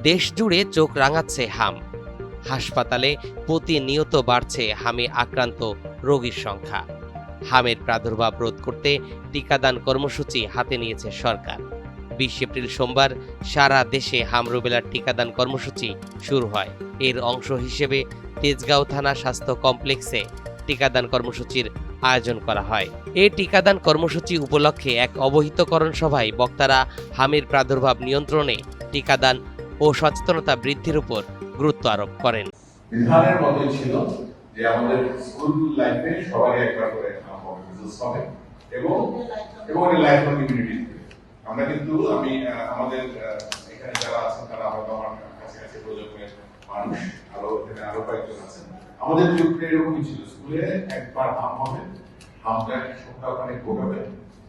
দেশ জুড়ে চোখ রাঙাচ্ছে হাম। হাসপাতালে প্রতিনিয়ত বাড়ছে হামে আক্রান্ত রোগীর সংখ্যা। হামের প্রাদুর্ভাব রোধ করতে টিকাদান কর্মসূচি হাতে নিয়েছে সরকার। 20 এপ্রিল সোমবার সারা দেশে হাম রুবেলার টিকাদান কর্মসূচি শুরু হয়। এর অংশ হিসেবে তেজগাঁও থানা স্বাস্থ্য কমপ্লেক্সে টিকাদান কর্মসূচির আয়োজন করা হয়। এই টিকাদান কর্মসূচি উপলক্ষে এক অবহিতকরণ সভায় বক্তারা হামের প্রাদুর্ভাব নিয়ন্ত্রণে টিকাদান ও সচেতনতা বৃদ্ধির উপর গুরুত্ব আরোপ করেন। বিধানের মতোই ছিল যে আমাদের স্কুল লাইফে সবারই একবার করে হবে এবং লাইফ লং ইমিউনিটি। আমরা কিন্তু আমাদের এখানে যারা আছেন তারা হয়তো আমার কাছাকাছি প্রজন্মের মানুষ, আরো কয়েকজন আছেন। আমাদের যুগে এরকমই ছিল, স্কুলে একবার হাম হবে, হামটা সপ্তাহখানেক ঘটবে,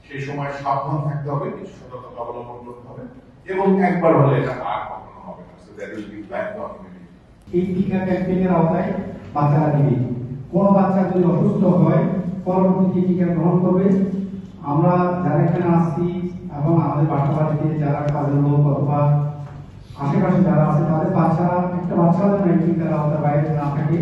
সেই সময় সাবধান থাকতে হবে, কিছু সতর্কতা অবলম্বন করতে হবে এবং একবার হলে এটা আর কখনো হবে না। So that will be life long immunity. এই টিকা ক্যাম্পেইনের আওতায় বাচ্চারা দিবে। কোনো বাচ্চা যদি অসুস্থ হয় পরবর্তীতে টিকা গ্রহণ করবে। আমরা যারা এখানে আসছি এবং আমাদের পাশাপাশিতে যারা কাজের লোক অথবা আশেপাশে যারা আছে তাদের বাচ্চারা যেন এই টিকার আওতার বাইরে না থাকে।